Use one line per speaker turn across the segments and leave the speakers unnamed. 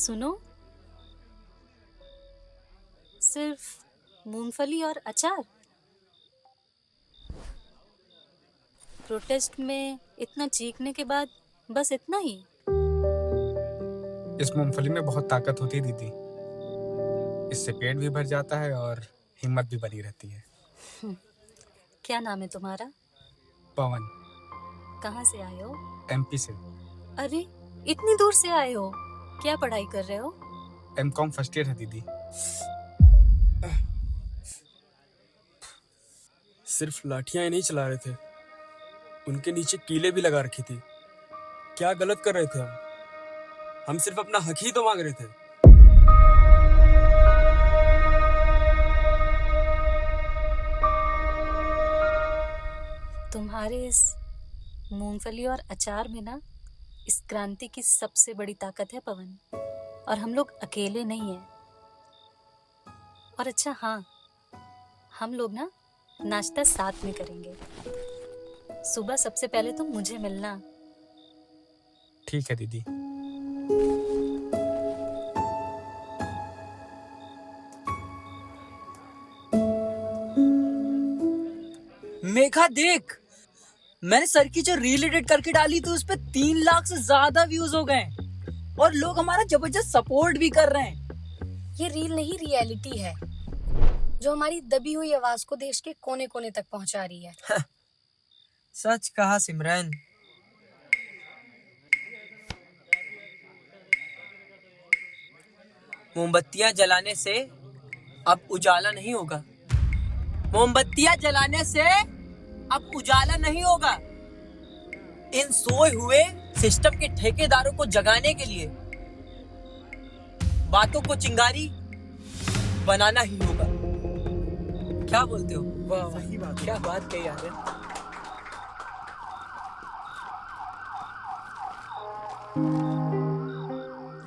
सुनो, सिर्फ मूंगफली और अचार। प्रोटेस्ट में इतना चीखने के बाद बस इतना ही?
इस मूंगफली में बहुत ताकत होती है दीदी। इससे पेट भी भर जाता है और हिम्मत भी बनी रहती है।
क्या नाम है तुम्हारा?
पवन।
कहाँ से आए हो?
एमपी से।
अरे, इतनी दूर से आए हो? क्या पढ़ाई कर रहे हो?
एमकॉम फर्स्ट ईयर है दीदी।
सिर्फ लाठियां ही नहीं चला रहे थे, उनके नीचे कीलें भी लगा रखी थी। क्या गलत कर रहे थे हम सिर्फ अपना हक ही तो मांग रहे थे।
तुम्हारे इस मूंगफली और अचार में ना इस क्रांति की सबसे बड़ी ताकत है पवन। और हम लोग अकेले नहीं हैं। और अच्छा हाँ, हम लोग ना नाश्ता साथ में करेंगे। सुबह सबसे पहले तुम मुझे मिलना।
ठीक है दीदी।
मेघा देख, मैंने सर की जो रील एडिट करके डाली थी उस पे 3 लाख से ज्यादा व्यूज हो गए और लोग हमारा जबरदस्त सपोर्ट भी कर रहे हैं।
ये रील नहीं, रियलिटी है जो हमारी दबी हुई आवाज को देश के कोने कोने तक पहुंचा रही है।
सच कहा सिमरन। मोमबत्तियां जलाने से अब उजाला नहीं होगा। मोमबत्तियां जलाने से अब उजाला नहीं होगा। इन सोए हुए सिस्टम के ठेकेदारों को जगाने के लिए बातों को चिंगारी बनाना ही होगा। क्या बोलते हो? वाह, सही बात। क्या बात कही यार।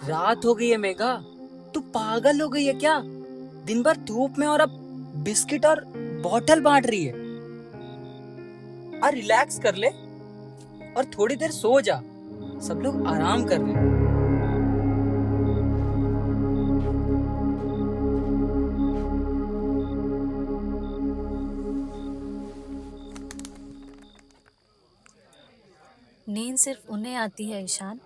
रात हो गई है मेघा, तू पागल हो गई है क्या? दिन भर धूप में और अब बिस्किट और बॉटल बांट रही है। रिलैक्स कर ले और थोड़ी देर सो जा। सब लोग आराम कर रहे हैं।
नींद सिर्फ उन्हें आती है ईशान,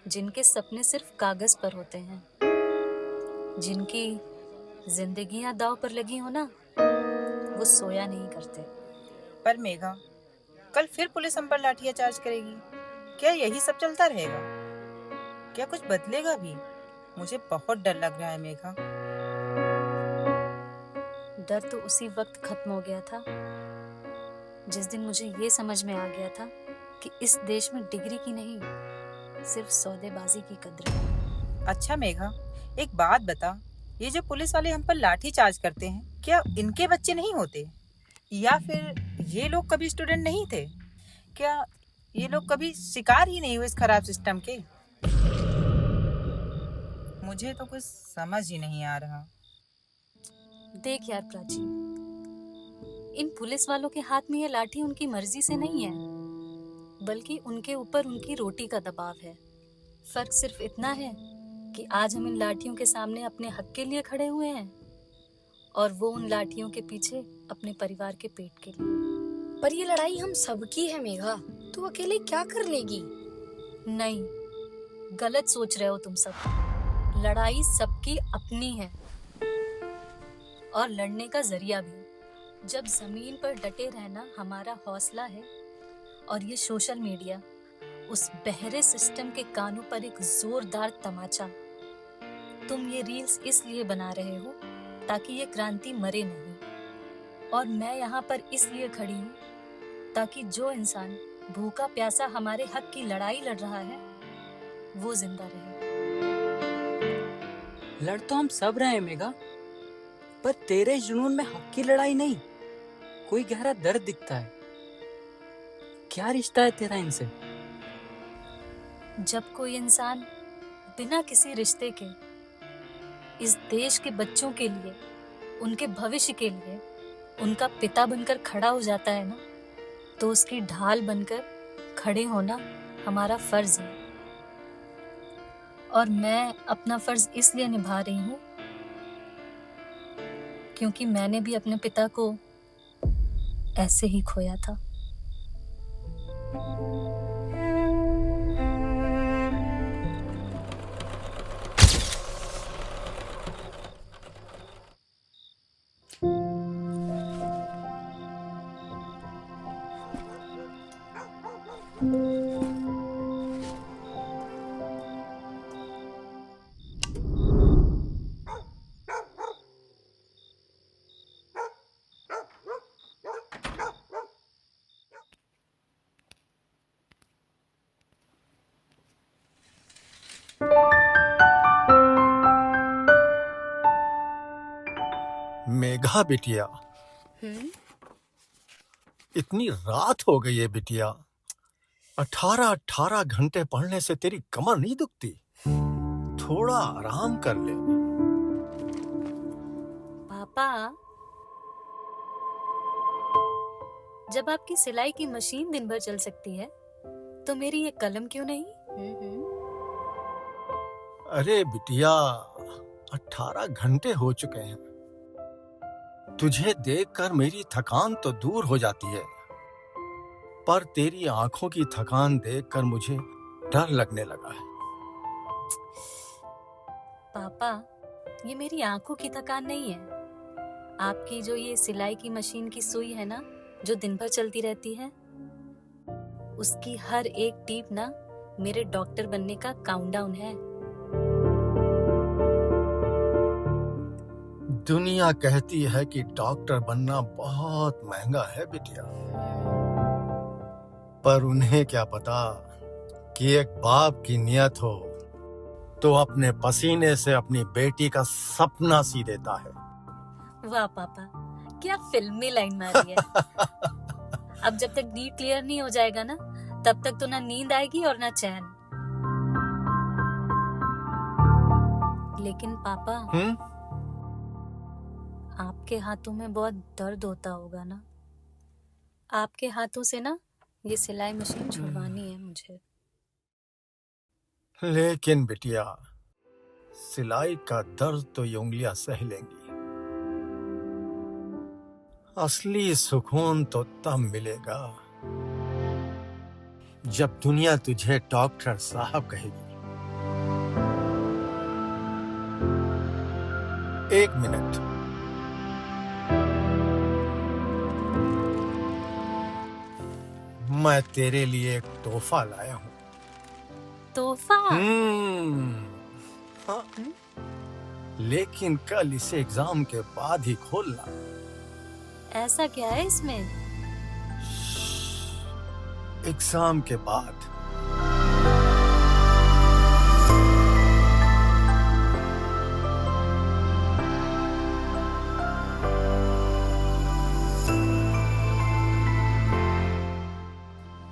जिनके सपने सिर्फ कागज पर होते हैं। जिनकी जिंदगियां दांव पर लगी हो ना, वो सोया नहीं करते।
पर मेघा, कल फिर पुलिस हम पर लाठीचार्ज करेगी। क्या यही सब चलता रहेगा? क्या कुछ बदलेगा भी? मुझे बहुत डर लग रहा है मेघा।
डर तो उसी वक्त खत्म हो गया था जिस दिन मुझे ये समझ में आ गया था कि इस देश में डिग्री की नहीं, सिर्फ सौदेबाजी की कद्र है।
अच्छा मेघा, एक बात बता, ये जो पुलिस वाले हम पर लाठी चार्ज करते हैं, क्या इनके बच्चे नहीं होते? या फिर ये लोग कभी स्टूडेंट नहीं थे? क्या ये लोग कभी शिकार ही नहीं हुए इस खराब सिस्टम के? मुझे तो कुछ समझ ही नहीं आ रहा।
देख यार प्राची, इन पुलिस वालों के हाथ में ये लाठी उनकी मर्जी से नहीं है, बल्कि उनके ऊपर उनकी रोटी का दबाव है। फर्क सिर्फ इतना है कि आज हम इन लाठियों के सामने अपने हक के लिए खड़े हुए हैं और वो उन लाठियों के पीछे अपने परिवार के पेट के लिए।
पर ये लड़ाई हम सबकी है मेघा, तू अकेले क्या कर लेगी?
नहीं, गलत सोच रहे हो तुम सब। लड़ाई सबकी अपनी है और लड़ने का जरिया भी। जब जमीन पर डटे रहना हमारा हौसला है और ये सोशल मीडिया उस बहरे सिस्टम के कानों पर एक जोरदार तमाचा। तुम ये रील्स इसलिए बना रहे हो ताकि ये क्रांति मरे नहीं, और मैं यहाँ पर इसलिए खड़ी हूँ ताकि जो इंसान भूखा प्यासा हमारे हक की लड़ाई लड़ रहा है वो जिंदा रहे।
लड़ तो हम सब रहे हैं मेघा, पर तेरे जुनून में हक की लड़ाई नहीं, कोई गहरा दर्द दिखता है। क्या रिश्ता है तेरा इनसे?
जब कोई इंसान बिना किसी रिश्ते के इस देश के बच्चों के लिए, उनके भविष्य के लिए उनका पिता बनकर खड़ा हो जाता है ना, तो उसकी ढाल बनकर खड़े होना हमारा फर्ज है। और मैं अपना फर्ज इसलिए निभा रही हूँ क्योंकि मैंने भी अपने पिता को ऐसे ही खोया था।
मेघा बिटिया, इतनी रात हो गई है बिटिया। 18 घंटे पढ़ने से तेरी कमर नहीं दुखती? थोड़ा आराम कर ले।
पापा, जब आपकी सिलाई की मशीन दिन भर चल सकती है तो मेरी ये कलम क्यों नहीं?
अरे बिटिया, 18 घंटे हो चुके हैं। तुझे देखकर मेरी थकान तो दूर हो जाती है, पर तेरी आंखों की थकान देखकर मुझे डर लगने लगा है।
पापा, ये मेरी आंखों की थकान नहीं है। आपकी जो ये सिलाई की मशीन की सुई है ना, जो दिन भर चलती रहती है, उसकी हर एक टीप ना मेरे डॉक्टर बनने का काउंटडाउन है।
दुनिया कहती है कि डॉक्टर बनना बहुत महंगा है बिटिया, पर उन्हें क्या पता कि एक बाप की नियत हो तो अपने पसीने से अपनी बेटी का सपना सी देता है।
वाह पापा, क्या फिल्मी लाइन मारी है। अब जब तक नीट क्लियर नहीं हो जाएगा ना, तब तक तो ना नींद आएगी और ना चैन। लेकिन पापा, आपके हाथों में बहुत दर्द होता होगा ना? आपके हाथों से ना ये सिलाई मशीन छुड़वानी है मुझे।
लेकिन बिटिया, सिलाई का दर्द तो ये उंगलियां सह लेंगी। असली सुकून तो तब मिलेगा जब दुनिया तुझे डॉक्टर साहब कहेगी। 1 मिनट। मैं तेरे लिए एक तोहफा लाया हूँ।
तोहफा?
हाँ। लेकिन कल इसे एग्जाम के बाद ही खोलना।
ऐसा क्या है इसमें?
एग्जाम के बाद।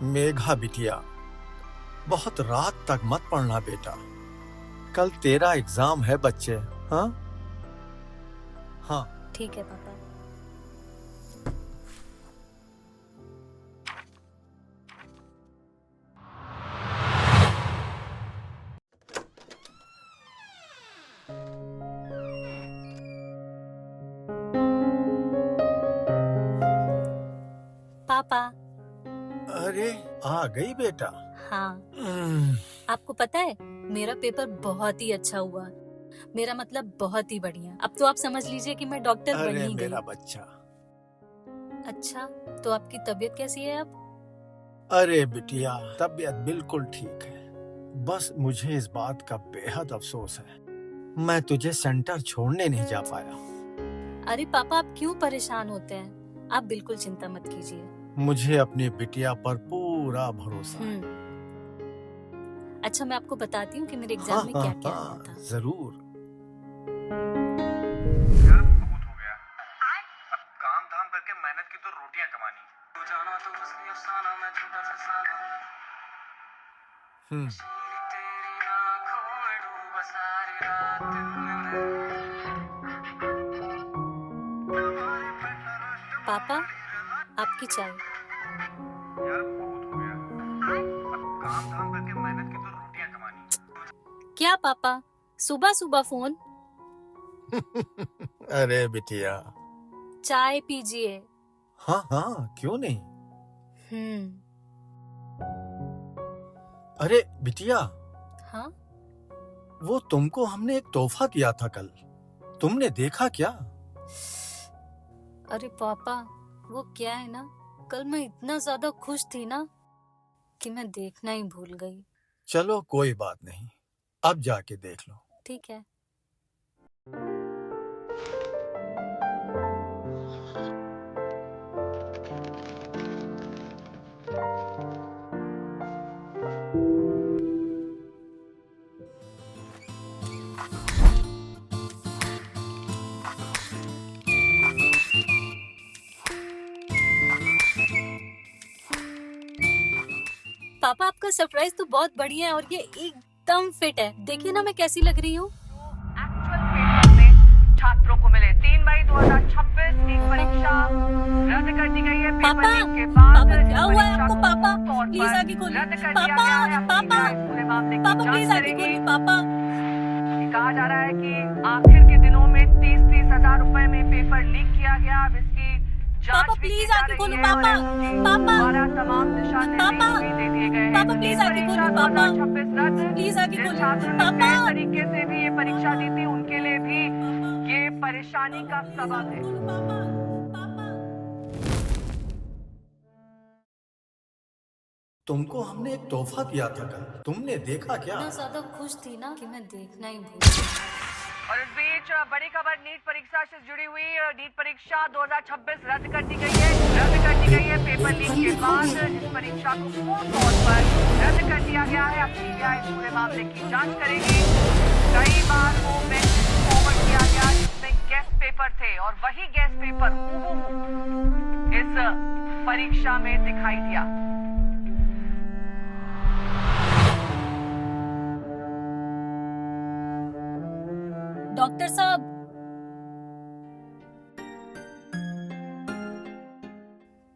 मेघा बिटिया, बहुत रात तक मत पढ़ना बेटा। कल तेरा एग्जाम है बच्चे। हाँ हाँ,
ठीक है पापा। पापा।
अरे आ गई बेटा।
हाँ, आपको पता है मेरा पेपर बहुत ही अच्छा हुआ। मेरा मतलब बहुत ही बढ़िया। अब तो आप समझ लीजिए कि मैं डॉक्टर बन
अरे
ही गई।
मेरा बच्चा।
अच्छा, तो आपकी तबीयत कैसी है अब?
अरे बिटिया, तबीयत बिल्कुल ठीक है। बस मुझे इस बात का बेहद अफसोस है, मैं तुझे सेंटर छोड़ने नहीं जा पाया।
अरे पापा, आप क्यों परेशान होते हैं? आप बिल्कुल चिंता मत कीजिए।
मुझे अपनी बिटिया पर पूरा भरोसा है।
अच्छा, मैं आपको बताती हूँ कि मेरे एग्जाम में क्या क्या आया था।
जरूर।
यार बहुत हो गया। अब काम धाम करके मेहनत की तो रोटियां कमानी। तो जाना तो असली अफसाना, मैं छोटा सा साला। तेरी आंखों में डूबा सारी रात।
पापा, आपकी चाय।
यार बहुत हो गया। अब काम धाम करके मेहनत की तो रोटियां कमानी।
क्या पापा, सुबह सुबह फोन?
अरे बिटिया,
चाय पीजिए।
हाँ हाँ, क्यों नहीं। अरे बिटिया,
हाँ,
वो तुमको हमने एक तोहफा दिया था कल, तुमने देखा क्या?
अरे पापा, वो क्या है ना, कल मैं इतना ज्यादा खुश थी ना कि मैं देखना ही भूल गई।
चलो कोई बात नहीं, अब जाके देख लो।
ठीक है। पापा, आपका सरप्राइज तो बहुत बढ़िया है और ये एकदम फिट है। देखिए ना मैं कैसी लग रही हूँ।
एक्चुअल पेपर में छात्रों को मिले 3 मई 2026 की परीक्षा रद्द कर दी गई है। पेपर
पापा,
लीक के बाद
पापा, क्या हुआ है
परीक्षा
आपको?
को
पापा,
तौर पर
प्लीज आगे खोलिए।
रद्द कर
पापा,
दिया गया है।
पापा,
इस पूरे मामले की
पापा,
जांच
प्लीज आगे
करेगी।
खोलिए। पापा,
कहा जा रहा है कि आखिर के दिनों में 30-30 हजार रुपए में पेपर लीक किया गया। अब इसकी जांच
पापा,
भी की
प्लीज
जा
आगे
रही
खोलो।
है
पापा,
और SSC
पापा,
द्वारा तमाम दिशा
पापा,
निर्देश भी दे दिए गए हैं।
पापा, प्लीज आगे
परीक्षा
खोलो। पापा,
2026 रद्द।
प्लीज आगे
जिन
खोलो।
छात्रों ने
पापा,
नए तरीके से भी ये परीक्षा दी थी उनके लिए भी ये परेशानी का सबब है।
तुमको हमने एक तोहफा दिया था कल, तुमने देखा क्या?
इतना ज्यादा खुश थी ना कि मैं देखना ही भूल गई।
और इस बीच बड़ी खबर नीट परीक्षा से जुड़ी हुई। नीट परीक्षा 2026 रद्द कर दी गई है। रद्द कर दी गई है पेपर लीक के बाद इस परीक्षा को पूर्ण तौर पर रद्द कर दिया गया है। अब सीबीआई इस पूरे मामले की जांच करेगी। कई बार वो मैसेज फॉरवर्ड किया गया जिसमें गेस्ट पेपर थे और वही गेस्ट पेपर हूबहू इस परीक्षा में दिखाई दिया।
डॉक्टर साहब,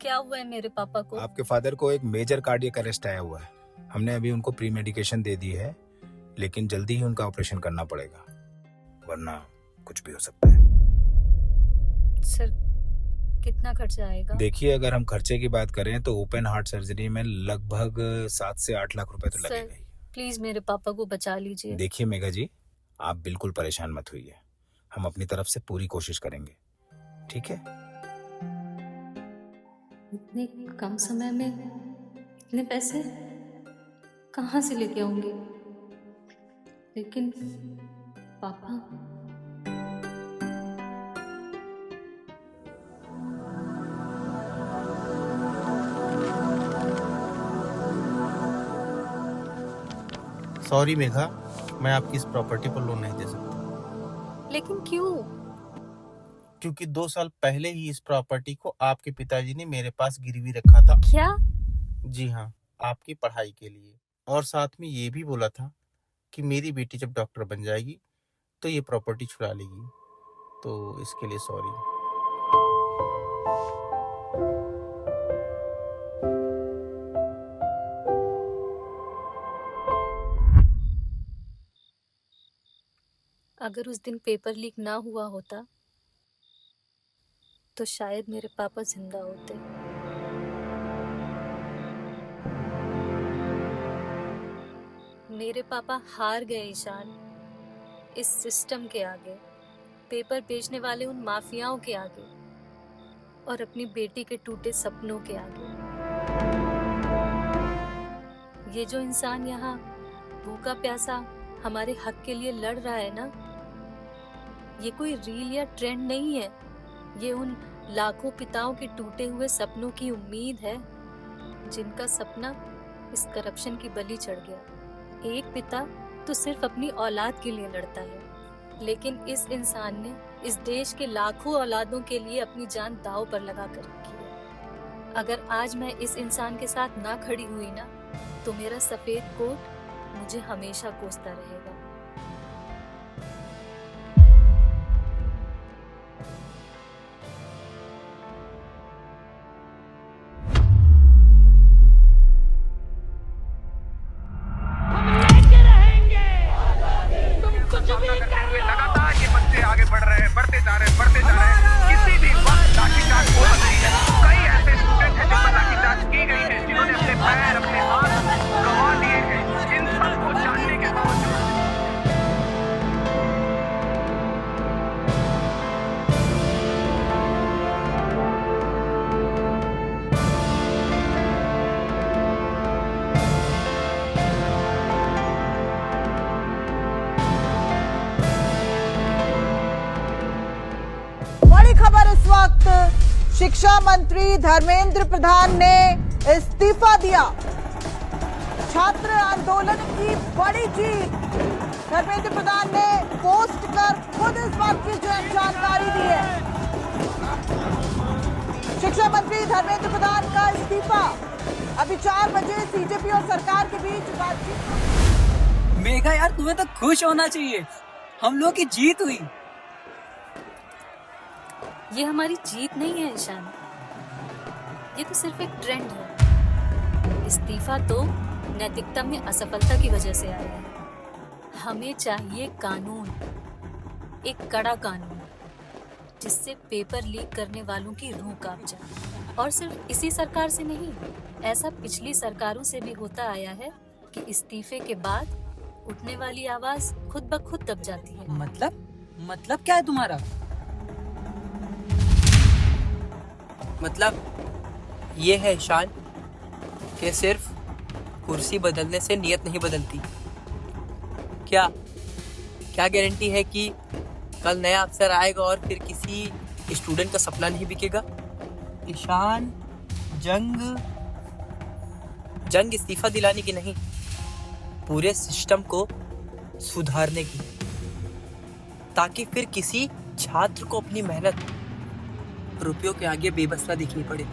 क्या हुआ है मेरे पापा को?
आपके फादर को एक मेजर कार्डियक अरेस्ट आया हुआ है। हमने अभी उनको प्री मेडिकेशन दे दी है, लेकिन जल्दी ही उनका ऑपरेशन करना पड़ेगा, वरना कुछ भी हो सकता है।
सर, कितना खर्चा आएगा?
देखिए, अगर हम खर्चे की बात करें तो ओपन हार्ट सर्जरी में लगभग 7 से 8 लाख रुपए तो
सर,
लगेगा ही।
प्लीज मेरे पापा को बचा लीजिए।
देखिए मेघा जी, आप बिल्कुल परेशान मत होइए, हम अपनी तरफ से पूरी कोशिश करेंगे, ठीक है?
इतने कम समय में इतने पैसे कहाँ से लेके आऊंगी? लेकिन पापा,
सॉरी मेघा, मैं आपकी इस प्रॉपर्टी पर लोन नहीं दे सकता।
लेकिन क्यों?
क्योंकि 2 साल पहले ही इस प्रॉपर्टी को आपके पिताजी ने मेरे पास गिरवी रखा था।
क्या?
जी हाँ, आपकी पढ़ाई के लिए। और साथ में ये भी बोला था कि मेरी बेटी जब डॉक्टर बन जाएगी तो ये प्रॉपर्टी छुड़ा लेगी। तो इसके लिए सॉरी।
अगर उस दिन पेपर लीक ना हुआ होता तो शायद मेरे पापा जिंदा होते। मेरे पापा हार गए ईशान, इस सिस्टम के आगे, पेपर बेचने वाले उन माफियाओं के आगे और अपनी बेटी के टूटे सपनों के आगे। ये जो इंसान यहाँ भूखा प्यासा हमारे हक के लिए लड़ रहा है ना, ये कोई रील या ट्रेंड नहीं है। ये उन लाखों पिताओं के टूटे हुए सपनों की उम्मीद है जिनका सपना इस करप्शन की बलि चढ़ गया। एक पिता तो सिर्फ अपनी औलाद के लिए लड़ता है, लेकिन इस इंसान ने इस देश के लाखों औलादों के लिए अपनी जान दांव पर लगा कर रखी है। अगर आज मैं इस इंसान के साथ ना खड़ी हुई ना, तो मेरा सफेद कोट मुझे हमेशा कोसता रहेगा।
हम लेके रहेंगे।
पर इस वक्त शिक्षा मंत्री धर्मेंद्र प्रधान ने इस्तीफा दिया। छात्र आंदोलन की बड़ी जीत। धर्मेंद्र प्रधान ने पोस्ट कर खुद इस बात की जानकारी दी है। शिक्षा मंत्री धर्मेंद्र प्रधान का इस्तीफा। अभी 4 बजे सीजेपी और सरकार के बीच बातचीत।
मेघा यार, तुम्हें तो खुश होना चाहिए, हम लोग की जीत हुई।
ये हमारी जीत नहीं है ईशान, ये तो सिर्फ एक ट्रेंड है। इस्तीफा तो नैतिकता में असफलता की वजह से आया है। हमें चाहिए कानून, एक कड़ा कानून जिससे पेपर लीक करने वालों की रूह कांप जाए। और सिर्फ इसी सरकार से नहीं, ऐसा पिछली सरकारों से भी होता आया है कि इस्तीफे के बाद उठने वाली आवाज खुद ब खुद दब जाती है।
मतलब क्या है तुम्हारा? मतलब ये है ईशान कि सिर्फ कुर्सी बदलने से नियत नहीं बदलती। क्या गारंटी है कि कल नया अफसर आएगा और फिर किसी स्टूडेंट का सपना नहीं बिकेगा? ईशान, जंग इस्तीफा दिलाने की नहीं, पूरे सिस्टम को सुधारने की, ताकि फिर किसी छात्र को अपनी मेहनत रुपयों के आगे बेबस ना दिखनी पड़े।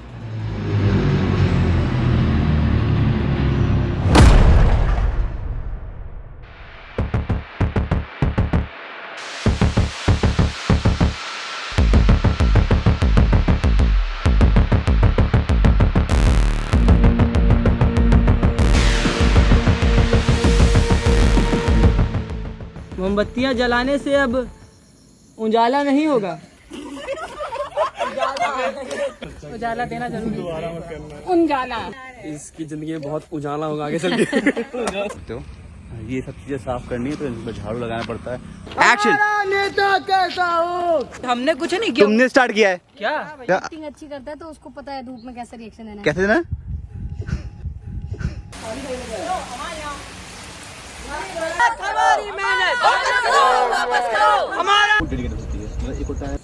मोमबत्तियां जलाने से अब उजाला नहीं होगा।
उजाला देना जरूरी है। उजाला
इसकी जिंदगी में बहुत उजाला होगा आगे चल के।
तो ये सब चीजें साफ करनी है तो इन पर झाड़ू लगाना पड़ता है। एक्शन।
नेता कैसा हो?
हमने कुछ नहीं किया।
तुमने स्टार्ट किया है
क्या?
एक्टिंग अच्छी करता है तो उसको पता है धूप में कैसे रिएक्शन देना है।
कैसे देना?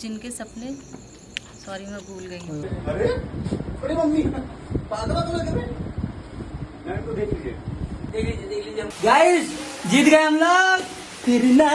जिनके सपने, सॉरी मैं भूल गई हूँ।
गाइस, जीत गए हम लोग। फिर ना